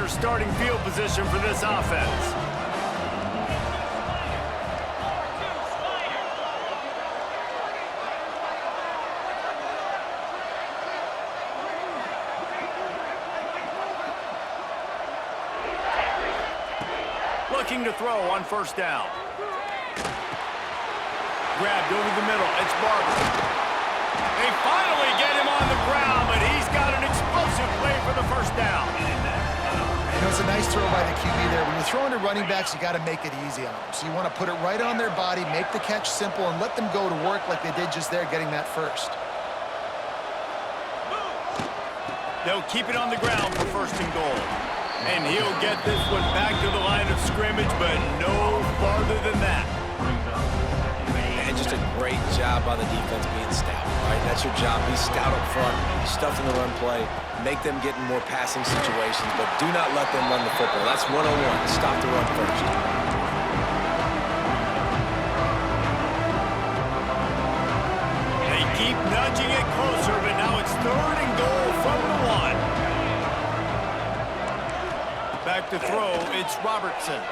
better starting field position for this offense. Looking to throw on first down. Grabbed over the middle. It's Barber. They finally get him on the ground, but he's got an explosive play for the first down. You know, it's a nice throw by the QB there. When you're throwing to running backs, you got to make it easy on them. So you want to put it right on their body, make the catch simple, and let them go to work like they did just there, getting that first. They'll keep it on the ground for first and goal. And he'll get this one back to the line of scrimmage, but no farther than that. And just a great job by the defense being stout, right? That's your job. Be stout up front, stuff in the run play, make them get in more passing situations, but do not let them run the football. That's 101. Stop the run first. They keep nudging it closer, but now it's third and goal from the one. Back to throw, it's Robertson.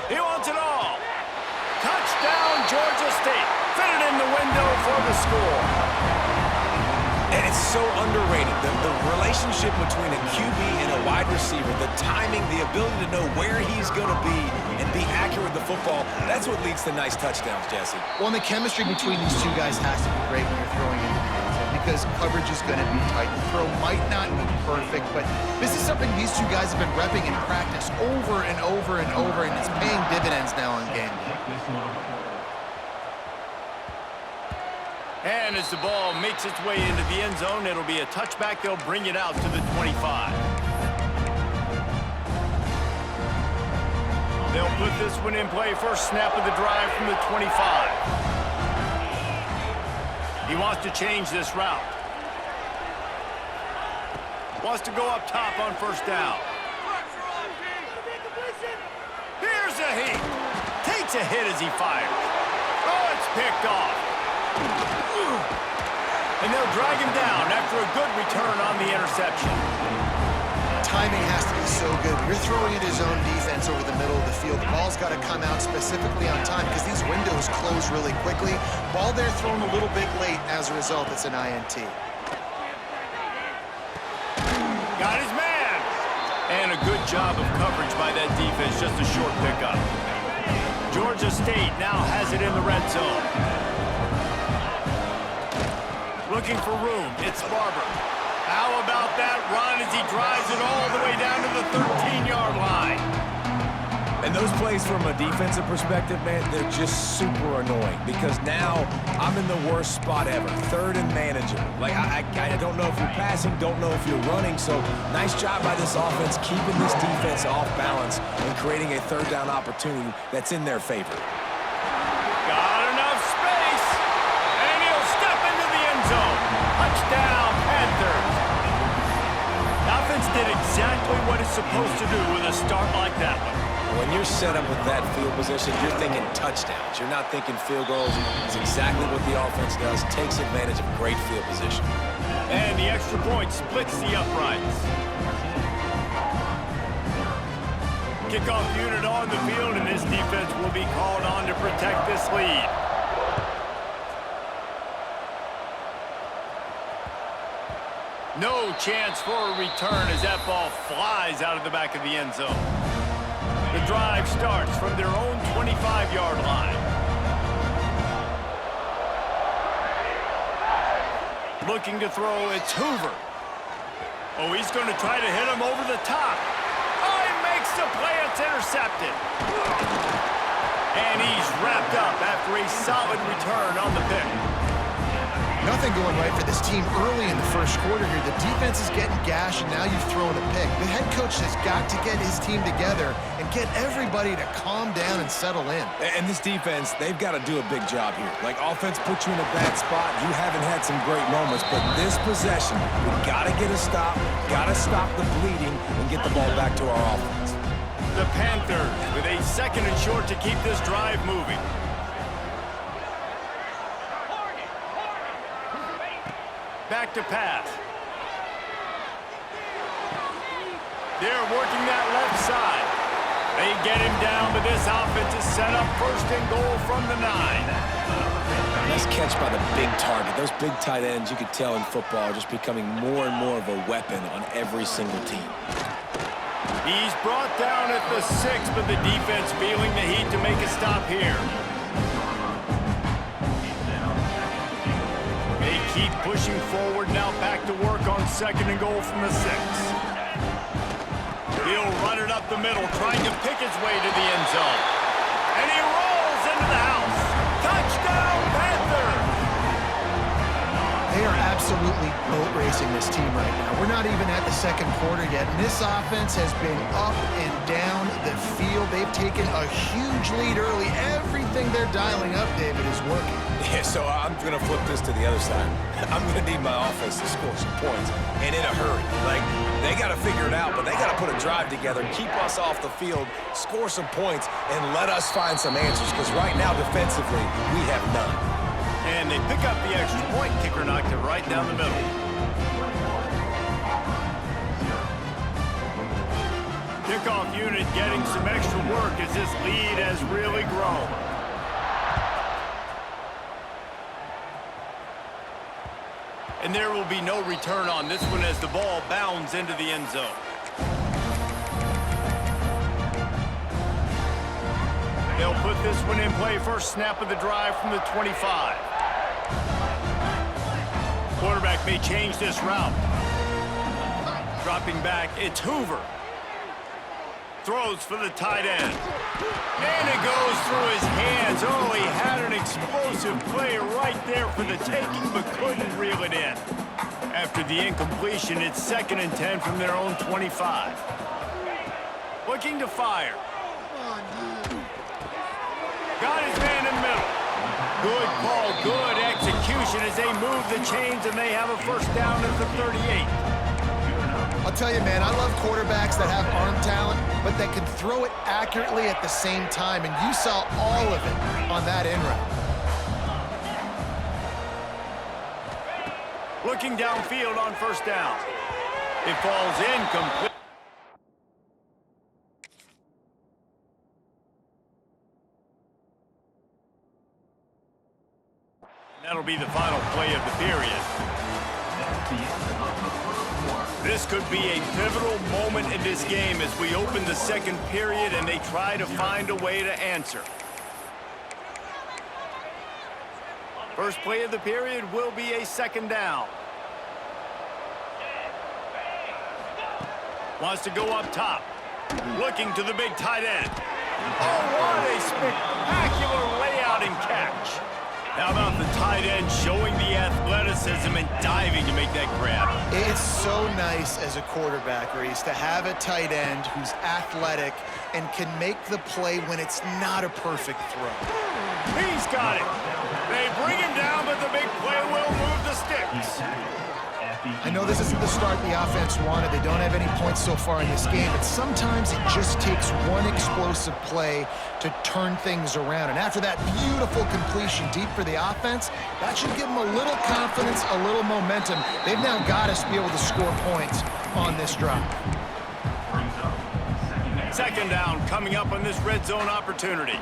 He wants it all. Touchdown, Georgia State. Fit it in the window for the score. And it's so underrated. The relationship between a QB and a wide receiver, the timing, the ability to know where he's going to be and be accurate with the football, that's what leads to nice touchdowns, Jesse. Well, and the chemistry between these two guys has to be great when you're throwing into the end zone because coverage is going to be tight. The throw might not be perfect, but this is something these two guys have been repping in practice over and over and over, and it's paying dividends now on game day. And as the ball makes its way into the end zone, it'll be a touchback. They'll bring it out to the 25. They'll put this one in play. First snap of the drive from the 25. He wants to change this route. Wants to go up top on first down. Here's a heat. Takes a hit as he fires. Oh, it's picked off. And they'll drag him down after a good return on the interception. Timing has to be so good. You're throwing at his own defense over the middle of the field. The ball's got to come out specifically on time because these windows close really quickly. Ball there thrown a little bit late. As a result, it's an INT. Got his man. And a good job of coverage by that defense. Just a short pickup. Georgia State now has it in the red zone. Looking for room. It's Barber. How about that run as he drives it all the way down to the 13-yard line? And those plays from a defensive perspective, man, they're just super annoying because now I'm in the worst spot ever, third and manageable. Like, I don't know if you're passing, don't know if you're running, so nice job by this offense keeping this defense off balance and creating a third down opportunity that's in their favor. Got enough space, and he'll step into the end zone. Touchdown, Panthers. The offense did exactly what it's supposed to do with a start like that one. When you're set up with that field position, you're thinking touchdowns. You're not thinking field goals. It's exactly what the offense does. Takes advantage of great field position. And the extra point splits the uprights. Kickoff unit on the field, and this defense will be called on to protect this lead. No chance for a return as that ball flies out of the back of the end zone. The drive starts from their own 25-yard line. Looking to throw, it's Hoover. Oh, he's going to try to hit him over the top. Oh, he makes the play, it's intercepted. And he's wrapped up after a solid return on the pick. Nothing going right for this team early in the first quarter here. The defense is getting gashed, and now you've thrown a pick. The head coach has got to get his team together and get everybody to calm down and settle in. And this defense, they've got to do a big job here. Like, offense puts you in a bad spot. You haven't had some great moments, but this possession, we've got to get a stop, got to stop the bleeding, and get the ball back to our offense. The Panthers with a second and short to keep this drive moving. Back to pass. They're working that left side. They get him down, but this offense is set up first and goal from the 9. Nice catch by the big target. Those big tight ends, you could tell in football, are just becoming more and more of a weapon on every single team. He's brought down at the 6, but the defense feeling the heat to make a stop here. They keep pushing forward, now back to work on second and goal from the 6. He'll run it up the middle, trying to pick his way to the end zone. And he rolls into the house. Touchdown, Panthers! They are absolutely boat racing this team right now. We're not even at the second quarter yet, and this offense has been up and down the field. They've taken a huge lead early. Everything they're dialing up, David, is working. Yeah, so I'm going to flip this to the other side. I'm going to need my offense to score some points, and in a hurry. Like, they got to figure it out, but they got to put a drive together, keep us off the field, score some points, and let us find some answers, because right now, defensively, we have none. And they pick up the extra point. Kicker knocked it right down the middle. Kickoff unit getting some extra work as this lead has really grown. And there will be no return on this one as the ball bounds into the end zone. They'll put this one in play. First snap of the drive from the 25. Quarterback may change this route. Dropping back, it's Hoover. Throws for the tight end. And it goes through his hands. Oh, he had an explosive play right there for the taking, but couldn't reel it in. After the incompletion, it's 2nd and 10 from their own 25. Looking to fire. Got his man in the middle. Good call, good execution as they move the chains, and they have a first down at the 38. I'll tell you, man, I love quarterbacks that have arm talent, but that can throw it accurately at the same time, and you saw all of it on that in route. Looking downfield on first down. It falls incomplete. That'll be the final play of the period. This could be a pivotal moment in this game as we open the second period and they try to find a way to answer. First play of the period will be a second down. Wants to go up top. Looking to the big tight end. Oh, what a spectacular layout and catch. How about the tight end showing the athleticism and diving to make that grab? It's so nice as a quarterback, Reese, to have a tight end who's athletic and can make the play when it's not a perfect throw. He's got it. They bring him down, but the big play will move the sticks. I know this isn't the start the offense wanted. They don't have any points so far in this game, but sometimes it just takes one explosive play to turn things around. And after that beautiful completion deep for the offense, that should give them a little confidence, a little momentum. They've now got to be able to score points on this drive. Second down coming up on this red zone opportunity.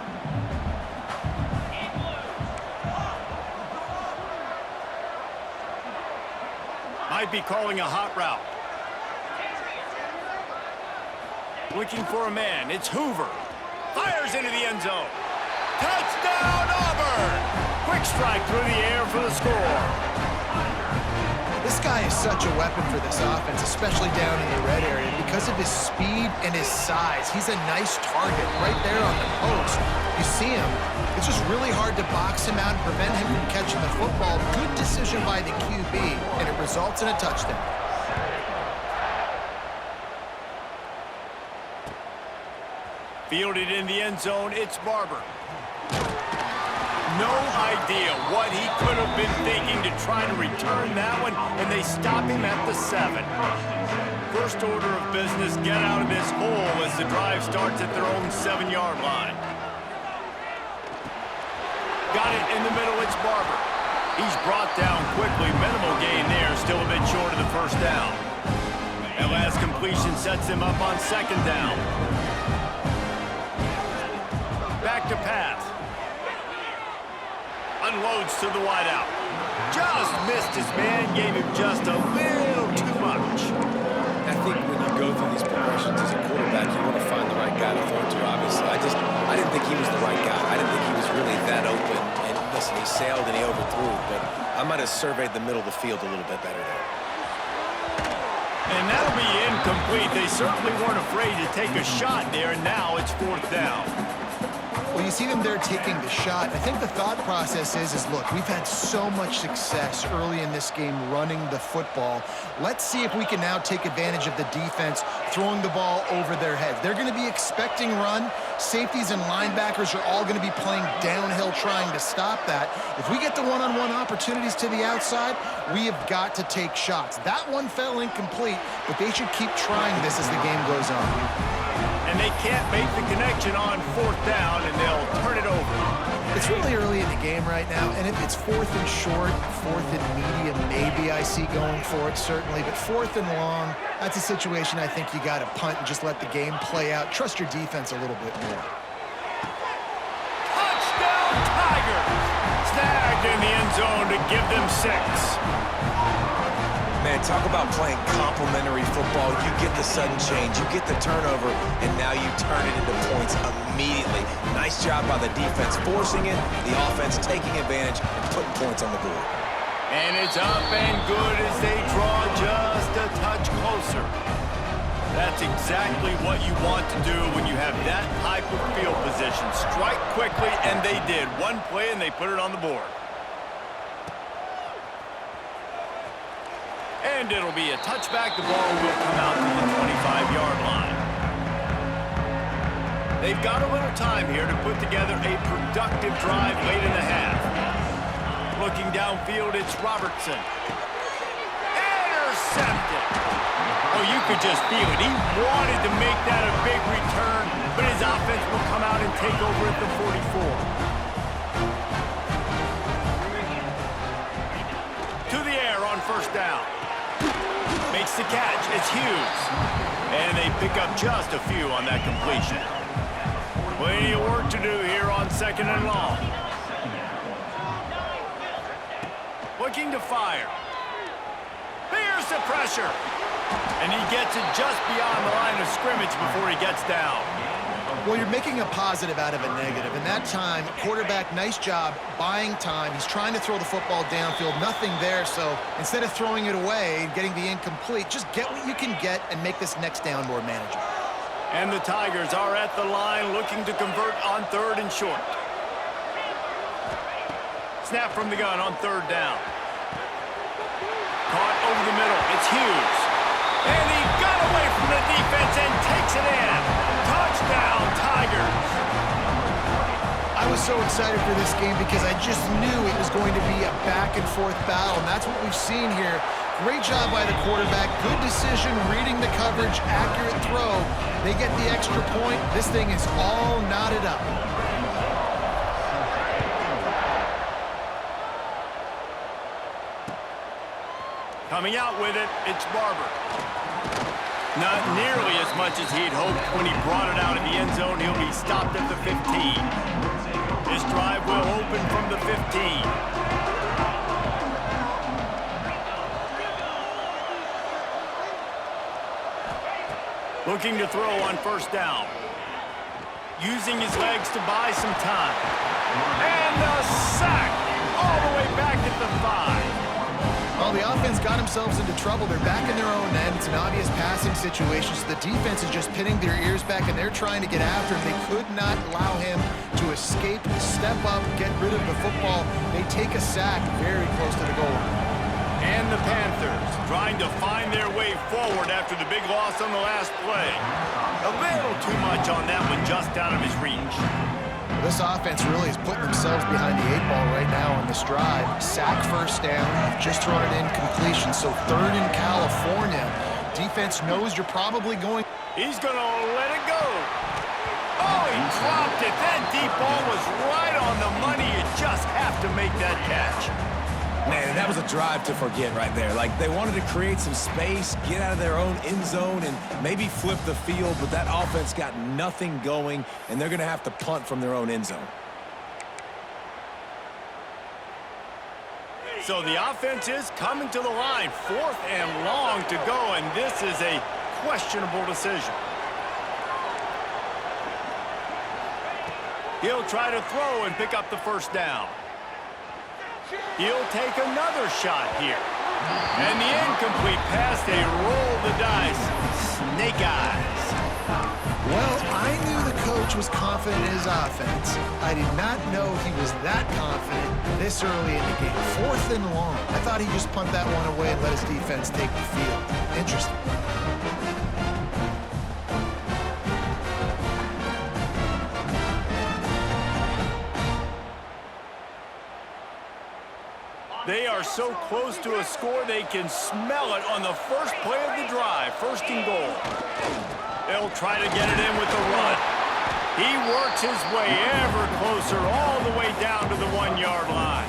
Might be calling a hot route. Looking for a man. It's Hoover. Fires into the end zone. Touchdown, Auburn! Quick strike through the air for the score. This guy is such a weapon for this offense, especially down in the red area. Because of his speed and his size, he's a nice target right there on the post. You see him, it's just really hard to box him out and prevent him from catching the football. Good decision by the QB, and it results in a touchdown. Fielded in the end zone, it's Barber. No idea what he could have been thinking to try to return that one, and they stop him at the 7. First order of business, get out of this hole as the drive starts at their own 7-yard line. Got it in the middle, it's Barber. He's brought down quickly, minimal gain there, still a bit short of the first down. That last completion sets him up on second down. Back to pass. Unloads to the wideout. Just missed his man, gave him just a little too much. I think when you go through these progressions as a quarterback, you want to find the right guy to throw to, obviously. I didn't think he was the right guy. I didn't think he was really that open. And listen, he sailed and he overthrew, but I might have surveyed the middle of the field a little bit better there. And that'll be incomplete. They certainly weren't afraid to take a shot there, and now it's fourth down. Well, you see them there taking the shot. I think the thought process is look, we've had so much success early in this game running the football. Let's see if we can now take advantage of the defense throwing the ball over their heads. They're going to be expecting run. Safeties and linebackers are all going to be playing downhill trying to stop that. If we get the one-on-one opportunities to the outside, we have got to take shots. That one fell incomplete, but they should keep trying this as the game goes on. And they can't make the connection on fourth down, and they'll turn it over. It's really early in the game right now, and if it's fourth and short, fourth and medium, maybe I see going for it, certainly. But fourth and long, that's a situation I think you got to punt and just let the game play out. Trust your defense a little bit more. Touchdown, Tigers! Snagged in the end zone to give them 6. Man, talk about playing complementary football. You get the sudden change, you get the turnover, and now you turn it into points immediately. Nice job by the defense forcing it, the offense taking advantage and putting points on the board. And it's up and good as they draw just a touch closer. That's exactly what you want to do when you have that type of field position. Strike quickly, and they did. One play, and they put it on the board. And it'll be a touchback. The ball will come out to the 25-yard line. They've got a little time here to put together a productive drive late in the half. Looking downfield, it's Robertson. Intercepted. Oh, you could just feel it. He wanted to make that a big return, but his offense will come out and take over at the 44. To the air on first down. Makes the catch. It's Hughes. And they pick up just a few on that completion. Plenty of work to do here on second and long. Looking to fire. There's the pressure. And he gets it just beyond the line of scrimmage before he gets down. Well, you're making a positive out of a negative. And that time, quarterback, nice job buying time. He's trying to throw the football downfield. Nothing there. So instead of throwing it away and getting the incomplete, just get what you can get and make this next down more manageable. And the Tigers are at the line looking to convert on third and short. Snap from the gun on third down. Caught over the middle. It's Hughes. And he got away from the defense and takes it in. Touchdown, Tigers. I was so excited for this game because I just knew it was going to be a back-and-forth battle, and that's what we've seen here. Great job by the quarterback. Good decision, reading the coverage, accurate throw. They get the extra point. This thing is all knotted up. Coming out with it, it's Barber. Not nearly as much as he'd hoped when he brought it out in the end zone. He'll be stopped at the 15. This drive will open from the 15. Looking to throw on first down. Using his legs to buy some time. And a sack all the way back at the 5. Well, the offense got themselves into trouble. They're back in their own end. It's an obvious passing situation, so the defense is just pinning their ears back, and they're trying to get after him. They could not allow him to escape, step up, get rid of the football. They take a sack very close to the goal line. And the Panthers trying to find their way forward after the big loss on the last play. A little too much on that one, just out of his reach. This offense really is putting themselves behind the 8 ball right now on this drive. Sack first down, just thrown it in completion. So third in California. Defense knows you're probably going. He's going to let it go. Oh, he dropped it. That deep ball was right on the money. You just have to make that catch. Man, that was a drive to forget right there. Like, they wanted to create some space, get out of their own end zone, and maybe flip the field, but that offense got nothing going, and they're going to have to punt from their own end zone. So the offense is coming to the line. 4th and long to go, and this is a questionable decision. He'll try to throw and pick up the first down. He'll take another shot here. And the incomplete pass, they roll the dice. Snake eyes. Well, I knew the coach was confident in his offense. I did not know he was that confident this early in the game. 4th and long. I thought he'd just punt that one away and let his defense take the field. Interesting. They are so close to a score, they can smell it on the first play of the drive. 1st and goal. They'll try to get it in with the run. He works his way ever closer all the way down to the 1-yard line.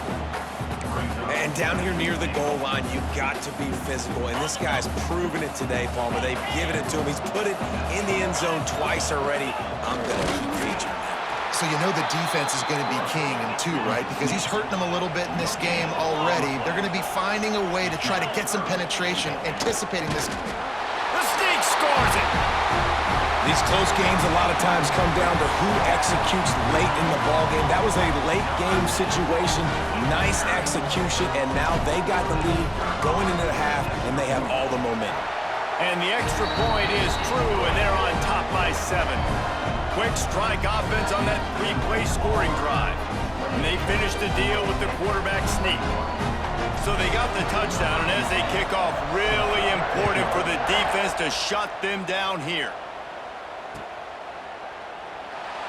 And down here near the goal line, you've got to be physical. And this guy's proven it today, Palmer. They've given it to him. He's put it in the end zone twice already. I'm going to keep featuring that. So you know the defense is going to be keying him too, right? Because he's hurting them a little bit in this game already. They're going to be finding a way to try to get some penetration, anticipating this. The Sneak scores it. These close games a lot of times come down to who executes late in the ballgame. That was a late game situation. Nice execution, and now they got the lead going into the half, and they have all the momentum. And the extra point is true, and they're on top by 7. Quick strike offense on that 3-play scoring drive. And they finished the deal with the quarterback sneak. So they got the touchdown, and as they kick off, really important for the defense to shut them down here.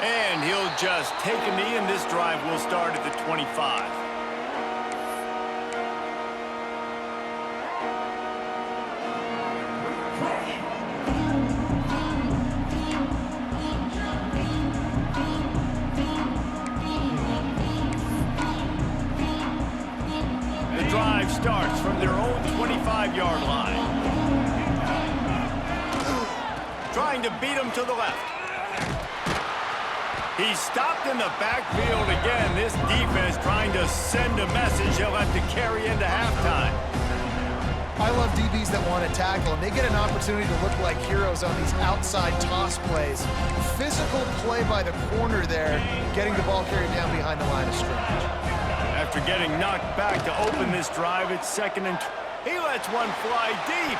And he'll just take a knee, and this drive will start at the 25. Starts from their own 25-yard line. Trying to beat him to the left. He's stopped in the backfield again. This defense trying to send a message he'll have to carry into halftime. I love DBs that want to tackle, and they get an opportunity to look like heroes on these outside toss plays. Physical play by the corner there, getting the ball carried down behind the line of scrimmage. After getting knocked back to open this drive, it's 2nd and he lets one fly deep.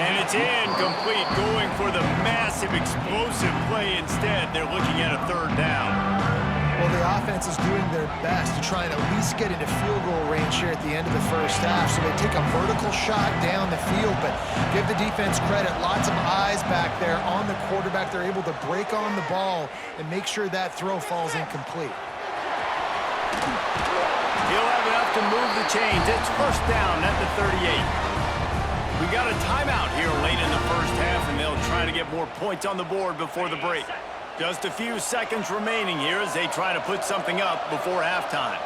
And it's incomplete, going for the massive explosive play instead. They're looking at a 3rd down. Well, the offense is doing their best to try and at least get into field goal range here at the end of the first half. So they take a vertical shot down the field, but give the defense credit. Lots of eyes back there on the quarterback. They're able to break on the ball and make sure that throw falls incomplete. He'll have enough to move the chains. It's 1st down at the 38. We got a timeout here late in the first half, and they'll try to get more points on the board before the break. Just a few seconds remaining here as they try to put something up before halftime.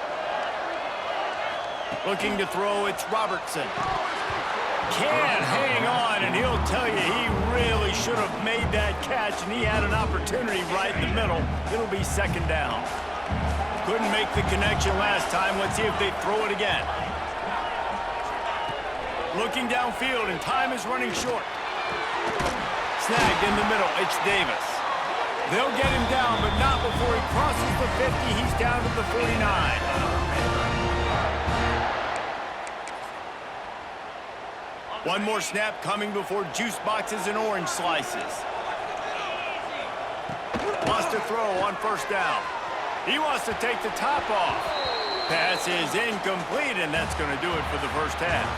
Looking to throw, it's Robertson. Can't hang on, and he'll tell you he really should have made that catch, and he had an opportunity right in the middle. It'll be 2nd down. Couldn't make the connection last time. Let's see if they throw it again. Looking downfield, and time is running short. Snagged in the middle. It's Davis. They'll get him down, but not before he crosses the 50. He's down to the 49. One more snap coming before juice boxes and orange slices. Wants to throw on 1st down. He wants to take the top off. Pass is incomplete, and that's going to do it for the first half.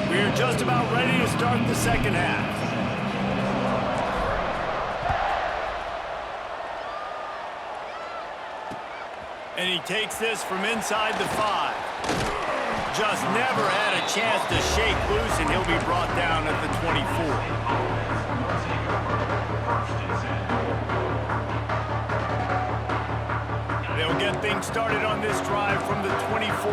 We're just about ready to start the second half. And he takes this from inside the 5. just never had a chance to shake loose, and he'll be brought down at the 24. They'll get things started on this drive from the 24.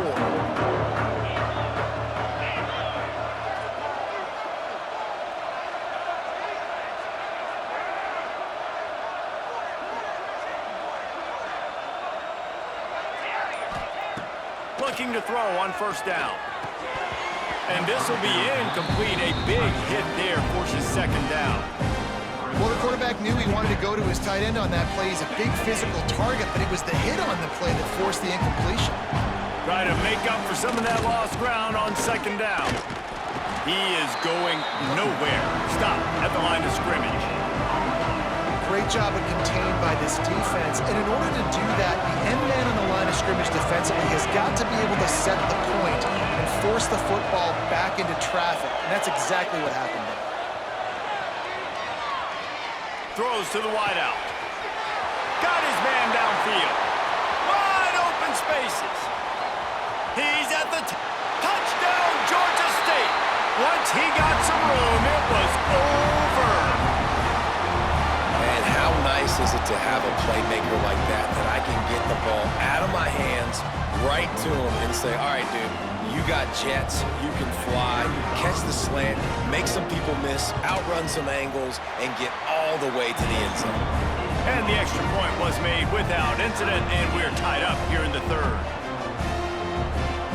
Looking to throw on first down. And this will be incomplete. A big hit there forces second down. Well, the quarterback knew he wanted to go to his tight end on that play. He's a big physical target, but it was the hit on the play that forced the incompletion. Try to make up for some of that lost ground on second down. He is going nowhere. Stop at the line of scrimmage. Great job of contained by this defense. And in order to do that, the end man on the line of scrimmage defensively has got to be able to set the point and force the football back into traffic. And that's exactly what happened there. Throws to the wideout. Got his man downfield. Wide open spaces. He's at the touchdown, Georgia State. Once he got some room, it was over. And how nice is it to have a playmaker like that I can get the ball out of my hands, right to him, and say, all right, dude, you got jets, you can fly, catch the slant, make some people miss, outrun some angles, and get all the way to the end zone. And the extra point was made without incident, and we're tied up here in the third.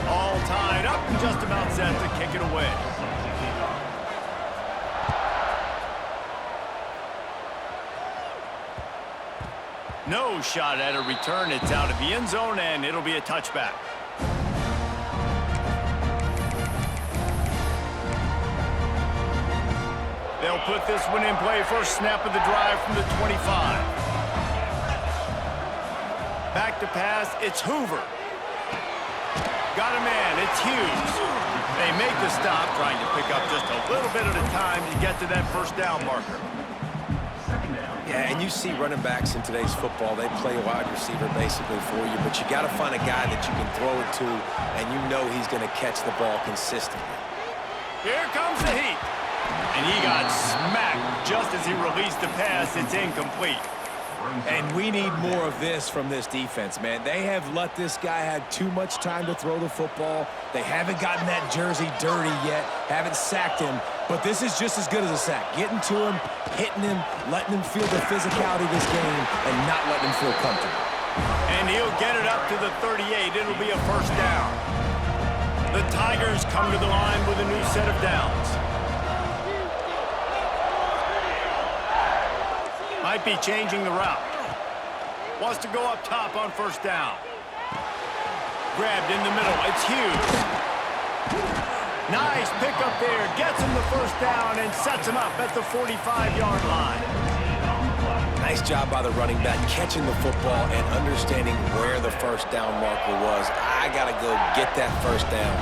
All tied up and just about set to kick it away. No shot at a return. It's out of the end zone, and it'll be a touchback. They'll put this one in play. First snap of the drive from the 25. Back to pass. It's Hoover. Got a man. It's Hughes. They make the stop, trying to pick up just a little bit at a time to get to that first down marker. Yeah, and you see running backs in today's football, they play a wide receiver basically for you, but you got to find a guy that you can throw it to, and you know he's going to catch the ball consistently. Here comes the heat. And he got smacked just as he released the pass. It's incomplete. And we need more of this from this defense, man. They have let this guy have too much time to throw the football. They haven't gotten that jersey dirty yet, haven't sacked him, but this is just as good as a sack. Getting to him, hitting him, letting him feel the physicality of this game, and not letting him feel comfortable. And he'll get it up to the 38. It'll be a first down. The Tigers come to the line with a new set of downs. Might be changing the route. Wants to go up top on first down. Grabbed in the middle. It's Hughes. Nice pickup there. Gets him the first down and sets him up at the 45-yard line. Nice job by the running back, catching the football and understanding where the first down marker was. I got to go get that first down.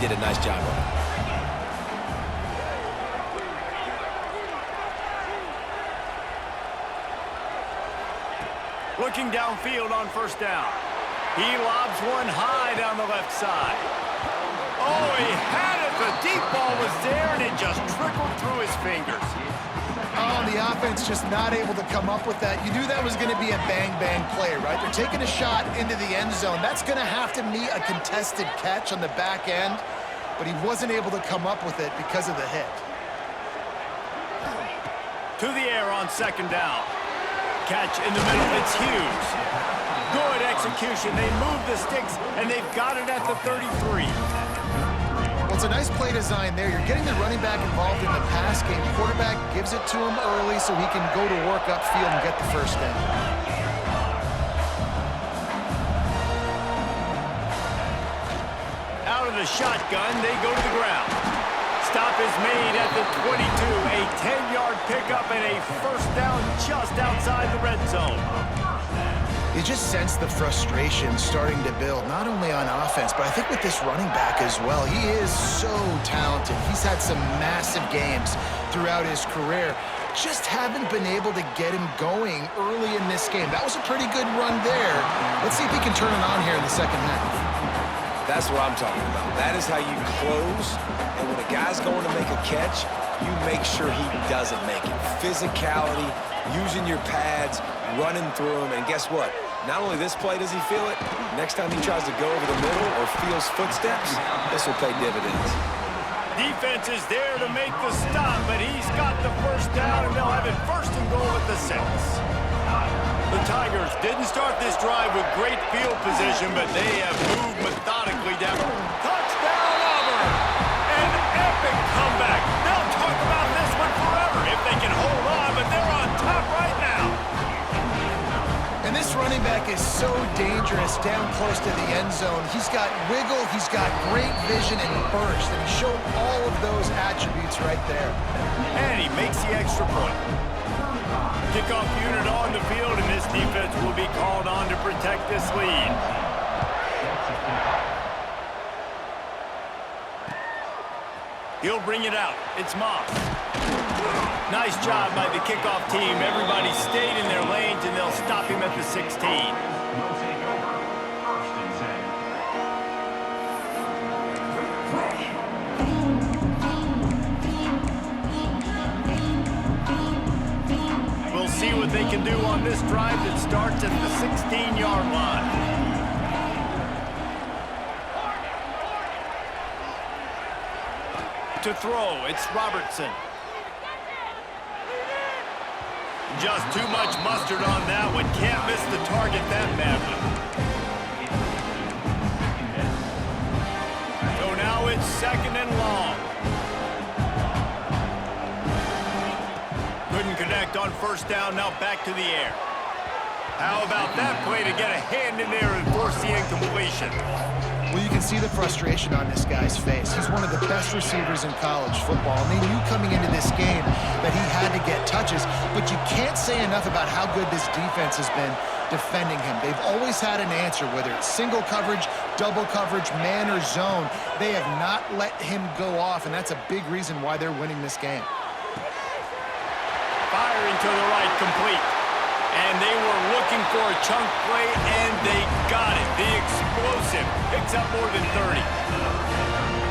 Did a nice job on it. Looking downfield on first down. He lobs one high down the left side. Oh, he had it. The deep ball was there, and it just trickled through his fingers. Oh, the offense just not able to come up with that. You knew that was going to be a bang-bang play, right? They're taking a shot into the end zone. That's going to have to meet a contested catch on the back end, but he wasn't able to come up with it because of the hit. To the air on second down. Catch in the middle. It's Hughes. Good execution. They move the sticks, and they've got it at the 33. Well, it's a nice play design there. You're getting the running back involved in the pass game. Quarterback gives it to him early so he can go to work upfield and get the first down. Out of the shotgun, they go to the ground. Stop is made at the 22. A 10-yard pickup and a first down just outside the red zone. You just sense the frustration starting to build, not only on offense, but I think with this running back as well. He is so talented. He's had some massive games throughout his career. Just haven't been able to get him going early in this game. That was a pretty good run there. Let's see if he can turn it on here in the second half. That's what I'm talking about. That is how you close. And when a guy's going to make a catch, you make sure he doesn't make it. Physicality, using your pads, running through him. And guess what? Not only this play does he feel it, next time he tries to go over the middle or feels footsteps, this will pay dividends. Defense is there to make the stop, but he's got the first down, and they'll have it first and goal at the 6. The Tigers didn't start this drive with great field position, but they have moved methodically down. Touchdown, Auburn! An epic comeback. They'll talk about this one forever if they can hold on, but they're on top right now. And this running back is so dangerous down close to the end zone. He's got wiggle, he's got great vision and burst, and he showed all of those attributes right there. And he makes the extra point. Kickoff unit on the field, and this defense will be called on to protect this lead. He'll bring it out. It's Moss. Nice job by the kickoff team. Everybody stayed in their lanes, and they'll stop him at the 16. We'll see what they can do on this drive that starts at the 16-yard line. To throw, it's Robertson. Just too much mustard on that one. Can't miss the target that badly. So now it's 2nd and long. Couldn't connect on first down, now back to the air. How about that play to get a hand in there and force the incompletion? Well, you can see the frustration on this guy's face. He's one of the best receivers in college football, and they knew coming into this game that he had to get touches, but you can't say enough about how good this defense has been defending him. They've always had an answer, whether it's single coverage, double coverage, man, or zone. They have not let him go off, and that's a big reason why they're winning this game. Firing to the right, complete. And they were looking for a chunk play, and they got it. The explosive picks up more than 30.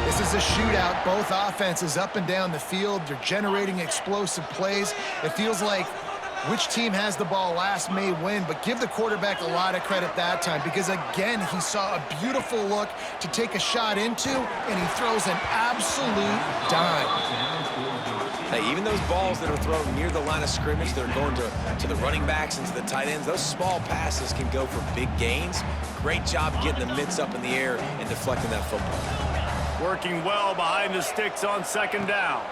This is a shootout. Both offenses up and down the field. They're generating explosive plays. It feels like which team has the ball last may win, but give the quarterback a lot of credit that time because, again, he saw a beautiful look to take a shot into, and he throws an absolute dime. Hey, even those balls that are thrown near the line of scrimmage that are going to the running backs and to the tight ends, those small passes can go for big gains. Great job getting the mitts up in the air and deflecting that football. Working well behind the sticks on 2nd down.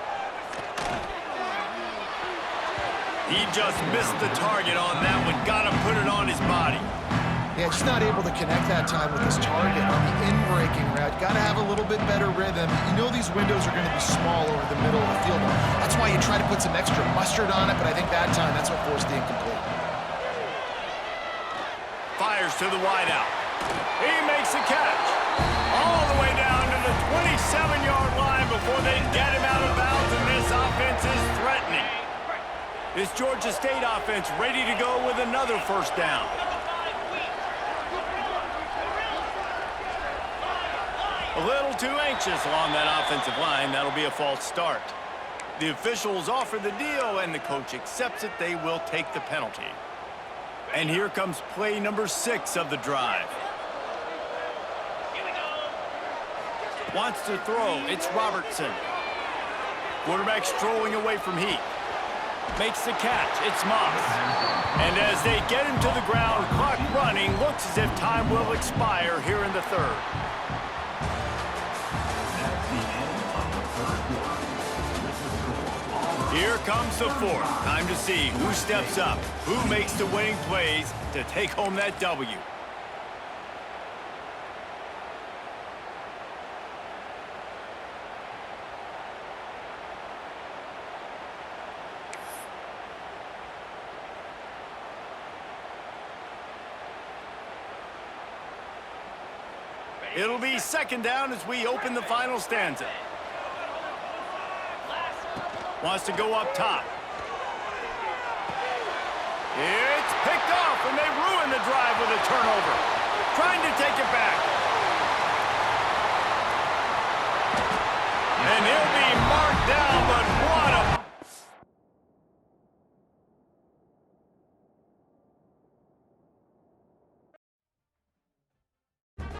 He just missed the target on that one. Got to put it on his body. Yeah, just not able to connect that time with his target on the in-breaking route. Got to have a little bit better rhythm. You know these windows are going to be small over the middle of the field. That's why you try to put some extra mustard on it, but I think that time that's what forced the incomplete. Fires to the wideout. He makes a catch. All the way down to the 27-yard line before they get him out of bounds, and this offense is threatening. This Georgia State offense ready to go with another first down. A little too anxious along that offensive line. That'll be a false start. The officials offer the deal, and the coach accepts it. They will take the penalty. And here comes play number 6 of the drive. Wants to throw. It's Robertson. Quarterback strolling away from Heath. Makes the catch. It's Moss. And as they get him to the ground, clock running, looks as if time will expire here in the 3rd. Here comes the 4th. Time to see who steps up, who makes the winning plays to take home that W. It'll be 2nd down as we open the final stanza. Wants to go up top. It's picked off, and they ruin the drive with a turnover. Trying to take it back.